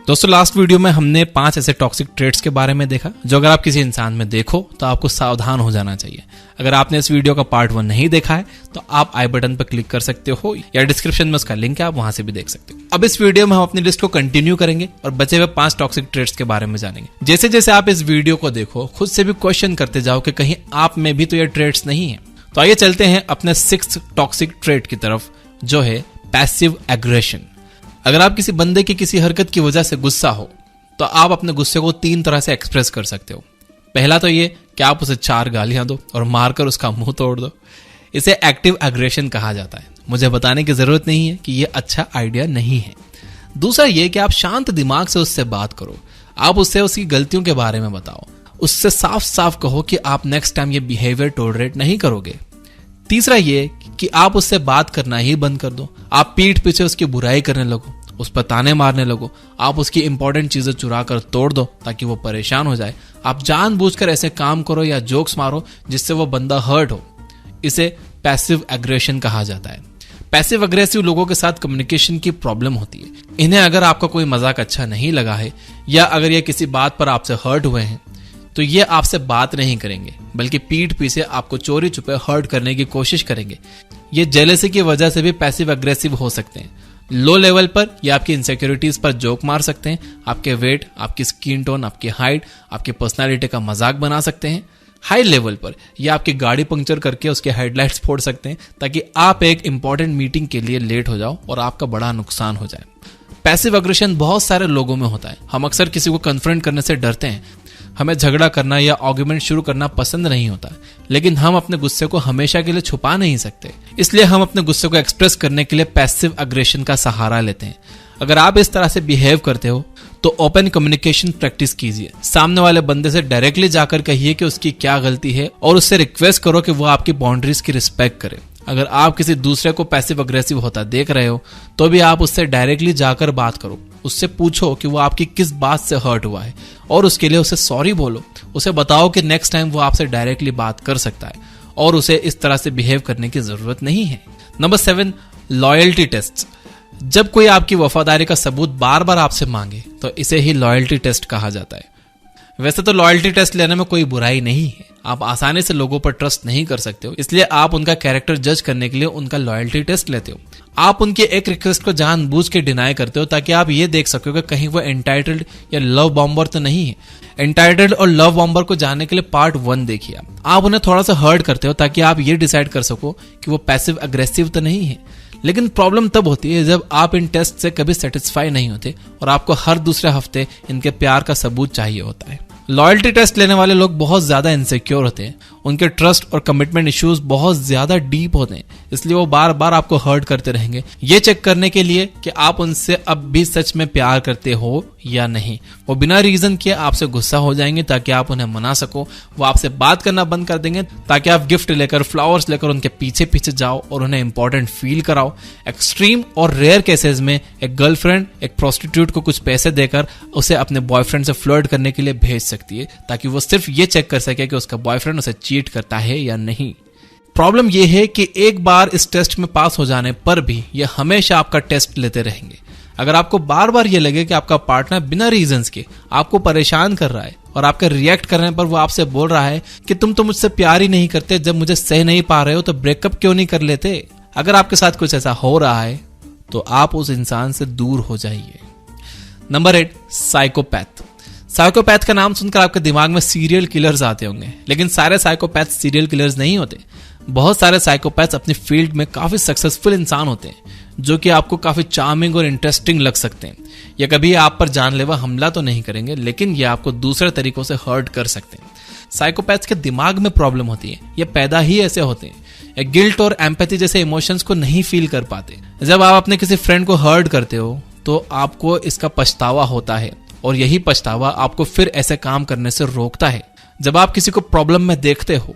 दोस्तों last video में हमने 5 ऐसे टॉक्सिक ट्रेट्स के बारे में देखा जो अगर आप किसी इंसान में देखो तो आपको सावधान हो जाना चाहिए। अगर आपने इस वीडियो का पार्ट 1 नहीं देखा है तो आप आई बटन पर क्लिक कर सकते हो या डिस्क्रिप्शन में उसका लिंक है, आप वहां से भी देख सकते हो। अब इस वीडियो में हम अपनी लिस्ट को कंटिन्यू करेंगे और बचे हुए 5 टॉक्सिक ट्रेट्स के बारे में जानेंगे। जैसे जैसे आप इस वीडियो को देखो खुद से भी क्वेश्चन करते जाओ कि कहीं आप में भी तो ये ट्रेट्स नहीं है। तो आइए चलते हैं अपने 6th टॉक्सिक ट्रेट की तरफ, जो है पैसिव एग्रेशन। अगर आप किसी बंदे की किसी हरकत की वजह से गुस्सा हो तो आप अपने गुस्से को 3 तरह से एक्सप्रेस कर सकते हो। पहला तो ये कि आप उसे 4 गालियां दो और मारकर उसका मुंह तोड़ दो। इसे एक्टिव एग्रेशन कहा जाता है। मुझे बताने की जरूरत नहीं है कि यह अच्छा आइडिया नहीं है। दूसरा ये कि आप शांत दिमाग से उससे बात करो। आप उससे उसकी गलतियों के बारे में बताओ। उससे साफ साफ कहो कि आप नेक्स्ट टाइम ये बिहेवियर टॉलरेट नहीं करोगे। तीसरा ये कि आप उससे बात करना ही बंद कर दो। आप पीठ पीछे उसकी बुराई करने लगो, उस पर ताने मारने लगो, आप उसकी इंपॉर्टेंट चीजें चुरा कर तोड़ दो ताकि वो परेशान हो जाए। आप जानबूझकर ऐसे काम करो या जोक्स मारो जिससे वो बंदा हर्ट हो। इसे पैसिव एग्रेशन कहा जाता है। पैसिव अग्रेसिव लोगों के साथ कम्युनिकेशन की प्रॉब्लम होती है। इन्हें अगर आपका कोई मजाक अच्छा नहीं लगा है या अगर ये किसी बात पर आपसे हर्ट हुए हैं तो ये आपसे बात नहीं करेंगे, बल्कि पीठ पीछे आपको चोरी छुपे हर्ट करने की कोशिश करेंगे। ये जेलसी की वजह से भी पैसिव अग्रेसिव हो सकते हैं। लो लेवल पर ये आपकी इनसिक्योरिटीज पर जोक मार सकते हैं, आपके वेट, आपकी स्किन टोन, आपकी हाइट, आपकी पर्सनालिटी का मजाक बना सकते हैं। हाई लेवल पर ये आपकी गाड़ी पंक्चर करके उसके हेडलाइट्स फोड़ सकते हैं ताकि आप एक इंपॉर्टेंट मीटिंग के लिए लेट हो जाओ और आपका बड़ा नुकसान हो जाए। पैसिव अग्रेशन बहुत सारे लोगों में होता है। हम अक्सर किसी को कन्फ्रंट करने से डरते हैं। हमें झगड़ा करना या आर्गुमेंट शुरू करना पसंद नहीं होता, लेकिन हम अपने गुस्से को हमेशा के लिए छुपा नहीं सकते। इसलिए हम अपने गुस्से को एक्सप्रेस करने के लिए पैसिव अग्रेशन का सहारा लेते हैं। अगर आप इस तरह से बिहेव करते हो तो ओपन कम्युनिकेशन प्रैक्टिस कीजिए। सामने वाले बंदे से डायरेक्टली जाकर कहिए कि उसकी क्या गलती है और उससे रिक्वेस्ट करो कि वो आपकी बाउंड्रीज की रिस्पेक्ट करे। अगर आप किसी दूसरे को पैसिव अग्रेसिव होता देख रहे हो तो भी आप उससे डायरेक्टली जाकर बात करो। उससे पूछो कि वो आपकी किस बात से हर्ट हुआ है और उसके लिए उसे सॉरी बोलो। उसे बताओ कि नेक्स्ट टाइम वो आपसे डायरेक्टली बात कर सकता है और उसे इस तरह से बिहेव करने की जरूरत नहीं है। Number 7, loyalty test. जब कोई आपकी वफादारी का सबूत बार बार आपसे मांगे तो इसे ही लॉयल्टी टेस्ट कहा जाता है। वैसे तो लॉयल्टी टेस्ट लेने में कोई बुराई नहीं है। आप आसानी से लोगों पर ट्रस्ट नहीं कर सकते हो, इसलिए आप उनका कैरेक्टर जज करने के लिए उनका लॉयल्टी टेस्ट लेते हो। आप उनके एक रिक्वेस्ट को जानबूझ के डिनाई करते हो ताकि आप ये देख सको कि कहीं वो एंटाइटल्ड या लव बॉम्बर तो नहीं है। एंटाइटल्ड और लव बॉम्बर को जानने के लिए पार्ट 1 देखिए। आप उन्हें थोड़ा सा हर्ट करते हो ताकि आप ये डिसाइड कर सको कि वो पैसिव अग्रेसिव तो नहीं है। लेकिन प्रॉब्लम तब होती है जब आप इन टेस्ट से कभी सेटिस्फाई नहीं होते और आपको हर दूसरे हफ्ते इनके प्यार का सबूत चाहिए होता है। लॉयल्टी टेस्ट लेने वाले लोग बहुत ज्यादा इनसिक्योर होते हैं। उनके ट्रस्ट और कमिटमेंट इश्यूज बहुत ज्यादा डीप होते हैं, इसलिए वो बार बार आपको हर्ट करते रहेंगे ये चेक करने के लिए कि आप उनसे अब भी सच में प्यार करते हो या नहीं। वो बिना रीजन के आपसे गुस्सा हो जाएंगे ताकि आप उन्हें मना सको। वो आपसे बात करना बंद कर देंगे ताकि आप गिफ्ट लेकर, फ्लावर्स लेकर उनके पीछे पीछे जाओ और उन्हें इंपॉर्टेंट फील कराओ। एक्सट्रीम और रेयर केसेस में एक गर्लफ्रेंड एक प्रोस्टिट्यूट को कुछ पैसे देकर उसे अपने बॉयफ्रेंड से फ्लर्ट करने के लिए भेज सकती है ताकि वो सिर्फ ये चेक कर सके कि उसका बॉयफ्रेंड उसे चीट करता है या नहीं। प्रॉब्लम यह है कि एक बार इस टेस्ट में पास हो जाने पर भी ये हमेशा आपका टेस्ट लेते रहेंगे। अगर आपको बार बार ये लगे कि आपका पार्टनर बिना रीजंस के आपको परेशान कर रहा है और आपके रिएक्ट करने पर वो आपसे बोल रहा है कि तुम तो मुझसे प्यार ही नहीं करते, जब मुझे सह नहीं पा रहे हो तो ब्रेकअप क्यों नहीं कर लेते। अगर आपके साथ कुछ ऐसा हो रहा है तो आप उस इंसान से दूर हो जाइए। Number 8, psychopath. साइकोपैथ का नाम सुनकर आपके दिमाग में सीरियल किलर्स आते होंगे, लेकिन सारे साइकोपैथ सीरियल किलर्स नहीं होते। बहुत सारे साइकोपैथ्स अपनी फील्ड में काफी सक्सेसफुल इंसान होते हैं जो कि आपको काफी चार्मिंग और इंटरेस्टिंग लग सकते हैं। ये कभी आप पर जानलेवा हमला तो नहीं करेंगे, लेकिन ये आपको दूसरे तरीकों से हर्ट कर सकते हैं। साइकोपैथ्स के दिमाग में प्रॉब्लम होती है, ये पैदा ही ऐसे होते हैं। ये गिल्ट और एम्पैथी जैसे इमोशंस को नहीं फील कर पाते। जब आप अपने किसी फ्रेंड को हर्ट करते हो तो आपको इसका पछतावा होता है और यही पछतावा आपको फिर ऐसे काम करने से रोकता है। जब आप किसी को प्रॉब्लम में देखते हो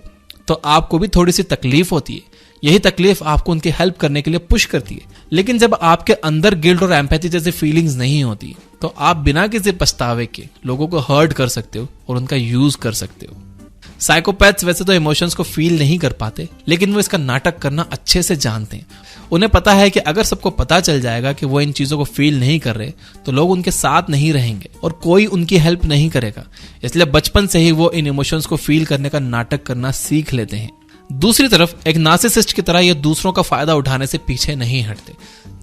तो आपको भी थोड़ी सी तकलीफ होती है। यही तकलीफ आपको उनकी हेल्प करने के लिए पुश करती है। लेकिन जब आपके अंदर गिल्ट और एम्पैथी जैसी फीलिंग्स नहीं होती तो आप बिना किसी पछतावे के लोगों को हर्ट कर सकते हो और उनका यूज कर सकते हो। साइकोपैथ्स वैसे तो इमोशंस को फील नहीं कर पाते, लेकिन वो इसका नाटक करना अच्छे से जानते हैं। उन्हें पता है कि अगर सबको पता चल जाएगा कि वो इन चीजों को फील नहीं कर रहे तो लोग उनके साथ नहीं रहेंगे और कोई उनकी हेल्प नहीं करेगा। इसलिए बचपन से ही वो इन इमोशंस को फील करने का नाटक करना सीख लेते हैं। दूसरी तरफ एक नार्सिसिस्ट की तरह ये दूसरों का फायदा उठाने से पीछे नहीं हटते।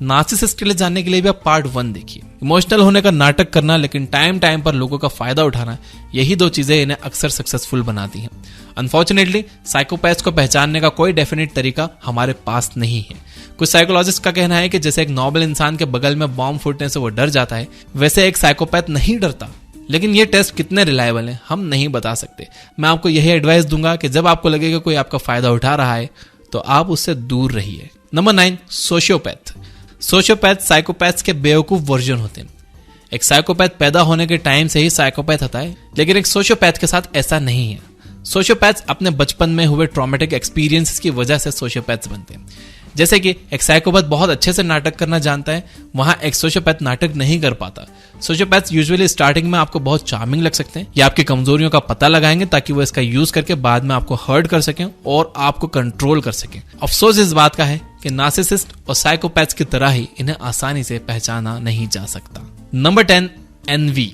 नार्सिसिस्ट के लिए जानने के लिए भी आप पार्ट 1 देखिए। इमोशनल होने का नाटक करना लेकिन टाइम टाइम पर लोगों का फायदा उठाना, यही 2 चीजें इन्हें अक्सर सक्सेसफुल बनाती हैं। अनफॉर्चुनेटली साइकोपैथ्स को पहचानने का कोई डेफिनेट तरीका हमारे पास नहीं है। कुछ साइकोलॉजिस्ट का कहना है कि जैसे एक नॉर्मल इंसान के बगल में बॉम्ब फूटने से वो डर जाता है, वैसे एक साइकोपैथ नहीं डरता। लेकिन ये टेस्ट कितने रिलायबल हैं हम नहीं बता सकते। मैं आपको यही एडवाइस दूंगा कि जब आपको लगे कि कोई आपका फायदा उठा रहा है तो आप उससे दूर रहिए। Number 9, sociopath. सोशियोपैथ साइकोपैथ्स के बेवकूफ वर्जन होते हैं। एक साइकोपैथ पैदा होने के टाइम से ही साइकोपैथ होता है, लेकिन एक सोशियोपैथ के साथ ऐसा नहीं है। सोशियोपैथ्स अपने बचपन में हुए ट्रॉमेटिक एक्सपीरियंसेस की वजह से सोशियोपैथ्स बनते हैं। जैसे कि एक साइकोपैथ बहुत अच्छे से नाटक करना जानता है, वहां एक सोशियोपैथ नाटक नहीं कर पाता। सोशियोपैथ्स यूजुअली स्टार्टिंग में आपको बहुत चार्मिंग लग सकते हैं, या आपकी कमजोरियों का पता लगाएंगे ताकि वो इसका यूज करके बाद में आपको हर्ट कर सकें और आपको कंट्रोल कर सकें। अफसोस इस बात का है कि नार्सिसिस्ट और साइकोपैथ्स की तरह ही इन्हें आसानी से पहचाना नहीं जा सकता। Number 10, N V.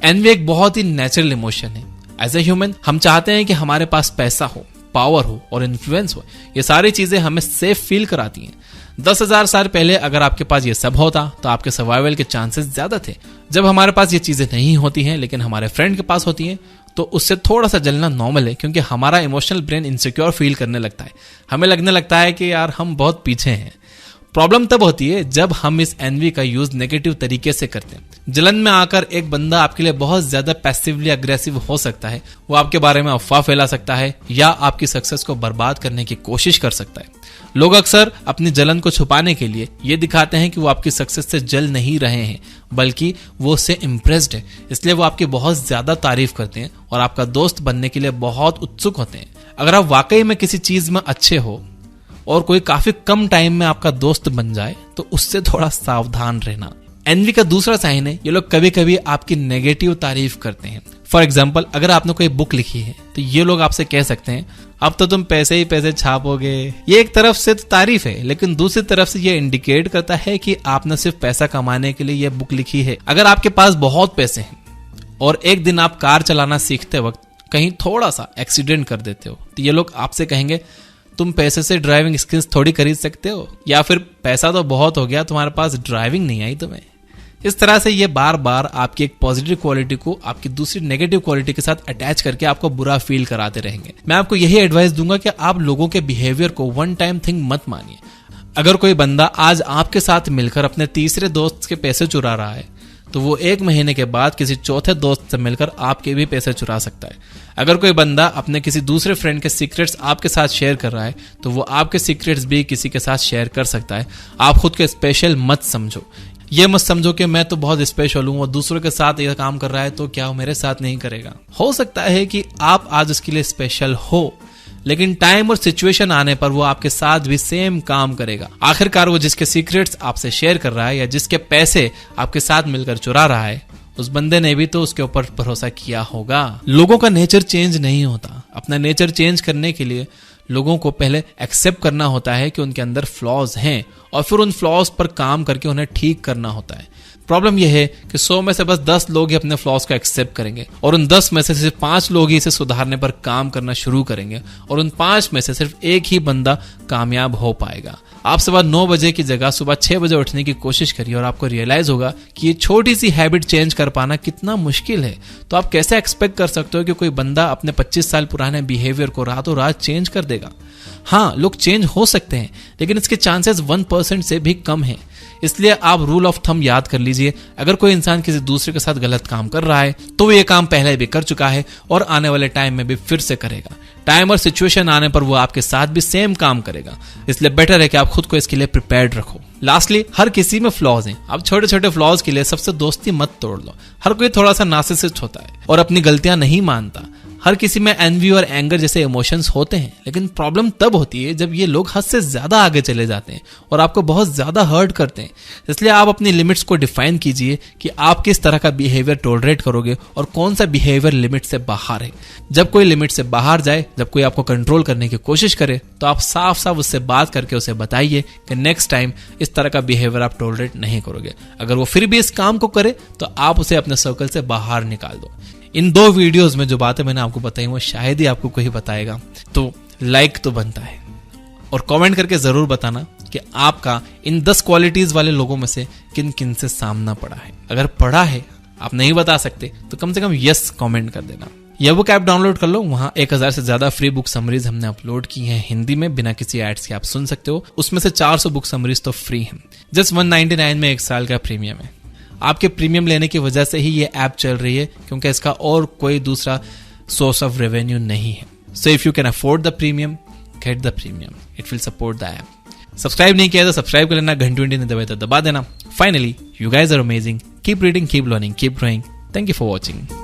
एनवी एक बहुत ही नेचुरल इमोशन है। एज ए ह्यूमन हम चाहते हैं कि हमारे पास पैसा हो, पावर हो और इन्फ्लुएंस हो। ये सारी चीजें हमें सेफ फील कराती हैं। 10,000 साल पहले अगर आपके पास ये सब होता तो आपके सर्वाइवल के चांसेस ज्यादा थे। जब हमारे पास ये चीजें नहीं होती हैं लेकिन हमारे फ्रेंड के पास होती हैं तो उससे थोड़ा सा जलना नॉर्मल है, क्योंकि हमारा इमोशनल ब्रेन इनसिक्योर फील करने लगता है। हमें लगने लगता है कि यार हम बहुत पीछे हैं। प्रॉब्लम तब होती है जब हम इस एनवी का यूज नेगेटिव तरीके से करते हैं। जलन में आकर एक बंदा आपके लिए बहुत ज्यादा पैसिवली अग्रेसिव हो सकता है। वो आपके बारे में अफवाह फैला सकता है या आपकी सक्सेस को बर्बाद करने की कोशिश कर सकता है। लोग अक्सर अपनी जलन को छुपाने के लिए ये दिखाते हैं कि वो आपकी सक्सेस से जल नहीं रहे हैं, बल्कि वो उससे इम्प्रेस्ड है। इसलिए वो आपकी बहुत ज्यादा तारीफ करते हैं और आपका दोस्त बनने के लिए बहुत उत्सुक होते हैं। अगर आप वाकई में किसी चीज में अच्छे हो और कोई काफी कम टाइम में आपका दोस्त बन जाए तो उससे थोड़ा सावधान रहना। एनवी का दूसरा साइन है, ये लोग कभी कभी आपकी नेगेटिव तारीफ करते हैं। फॉर एग्जाम्पल, अगर आपने कोई बुक लिखी है तो ये लोग आपसे कह सकते हैं अब तो तुम पैसे ही पैसे छापोगे। ये एक तरफ से तो तारीफ है, लेकिन दूसरी तरफ से ये इंडिकेट करता है कि आपने सिर्फ पैसा कमाने के लिए ये बुक लिखी है। अगर आपके पास बहुत पैसे हैं और एक दिन आप कार चलाना सीखते वक्त कहीं थोड़ा सा एक्सीडेंट कर देते हो तो ये लोग आपसे कहेंगे तुम पैसे से ड्राइविंग स्किल्स थोड़ी खरीद सकते हो, या फिर पैसा तो बहुत हो गया तुम्हारे पास ड्राइविंग नहीं आई तुम्हें। इस तरह से ये बार बार आपकी एक पॉजिटिव क्वालिटी को आपकी दूसरी नेगेटिव क्वालिटी के साथ अटैच करके आपको बुरा फील कराते रहेंगे। मैं आपको यही एडवाइस दूंगा कि आप लोगों के बिहेवियर को वन टाइम थिंग मत मानिए। अगर कोई बंदा आज आपके साथ मिलकर अपने तीसरे दोस्त के पैसे चुरा रहा है तो वो 1 महीने के बाद किसी चौथे दोस्त से मिलकर आपके भी पैसे चुरा सकता है। अगर कोई बंदा अपने किसी दूसरे फ्रेंड के सीक्रेट्स आपके साथ शेयर कर रहा है तो वो आपके सीक्रेट्स भी किसी के साथ शेयर कर सकता है। आप खुद को स्पेशल मत समझो। ये मत समझो कि मैं तो बहुत स्पेशल हूं और दूसरों के साथ ये काम कर रहा है तो क्या वो मेरे साथ नहीं करेगा। हो सकता है कि आप आज उसके लिए स्पेशल हो, लेकिन टाइम और सिचुएशन आने पर वो आपके साथ भी सेम काम करेगा। आखिरकार वो जिसके सीक्रेट्स आपसे शेयर कर रहा है या जिसके पैसे आपके साथ मिलकर चुरा रहा है, उस बंदे ने भी तो उसके ऊपर भरोसा किया होगा। लोगों का नेचर चेंज नहीं होता। अपना नेचर चेंज करने के लिए लोगों को पहले एक्सेप्ट करना होता है कि उनके अंदर फ्लॉज हैं और फिर उन फ्लॉज पर काम करके उन्हें ठीक करना होता है। प्रॉब्लम यह है कि 100 में से बस 10 लोग ही अपने फ्लॉज को एक्सेप्ट करेंगे और उन 10 में से सिर्फ 5 लोग ही इसे सुधारने पर काम करना शुरू करेंगे और उन 5 में से सिर्फ एक ही बंदा कामयाब हो पाएगा। आप सुबह 9 बजे की जगह सुबह 6 बजे उठने की कोशिश करिए और आपको रियलाइज होगा कि ये छोटी सी हैबिट चेंज कर पाना कितना मुश्किल है। तो आप कैसे एक्सपेक्ट कर सकते हो कि कोई बंदा अपने 25 साल पुराने बिहेवियर को रातों रात चेंज कर देगा। हाँ, लोग चेंज हो सकते हैं, लेकिन इसके चांसेस 1% से भी कम है। इसलिए आप रूल ऑफ थंब याद कर लीजिए, अगर कोई इंसान किसी दूसरे के साथ गलत काम कर रहा है तो वो ये काम पहले भी कर चुका है और आने वाले टाइम में भी फिर से करेगा। टाइम और सिचुएशन आने पर वो आपके साथ भी सेम काम करेगा। इसलिए बेटर है कि आप खुद को इसके लिए प्रिपेयर्ड रखो। लास्टली, हर किसी में फ्लॉज हैं। आप छोटे छोटे फ्लॉज के लिए सबसे दोस्ती मत तोड़ लो। हर कोई थोड़ा सा नार्सिसिस्ट होता है और अपनी गलतियां नहीं मानता। हर किसी में एनवी और एंगर जैसे इमोशंस होते हैं, लेकिन प्रॉब्लम तब होती है जब ये लोग हद से ज्यादा आगे चले जाते हैं और आपको बहुत ज्यादा हर्ट करते हैं। इसलिए आप अपनी लिमिट्स को डिफाइन कीजिए कि आप किस तरह का बिहेवियर टॉलरेट करोगे और कौन सा बिहेवियर लिमिट से बाहर है। जब कोई लिमिट से बाहर जाए, जब कोई आपको कंट्रोल करने की कोशिश करे, तो आप साफ साफ उससे बात करके उसे बताइए कि नेक्स्ट टाइम इस तरह का बिहेवियर आप टॉलरेट नहीं करोगे। अगर वो फिर भी इस काम को करे तो आप उसे अपने सर्कल से बाहर निकाल दो। इन 2 वीडियोस में जो बातें मैंने आपको बताई वो शायद ही आपको कोई बताएगा, तो लाइक तो बनता है और कमेंट करके जरूर बताना कि आपका इन 10 क्वालिटीज वाले लोगों में से किन किन से सामना पड़ा है। अगर पड़ा है, आप नहीं बता सकते, तो कम से कम यस कमेंट कर देना। यह बुक ऐप डाउनलोड कर लो, वहां 1000 से ज्यादा फ्री बुक समरीज हमने अपलोड की हैं हिंदी में, बिना किसी एड्स के आप सुन सकते हो। उसमें से 400 बुक समरीज तो फ्री हैं। जस्ट 199 में 1 साल का प्रीमियम है। आपके प्रीमियम लेने की वजह से ही ये ऐप चल रही है, क्योंकि इसका और कोई दूसरा सोर्स ऑफ रेवेन्यू नहीं है। So if you can afford the premium, get the premium, it will support the app. Subscribe नहीं किया तो सब्सक्राइब कर लेना, घंटी नहीं दबाए तो दबा देना। Finally, you guys are amazing, keep reading, keep learning, keep growing. Thank you for watching.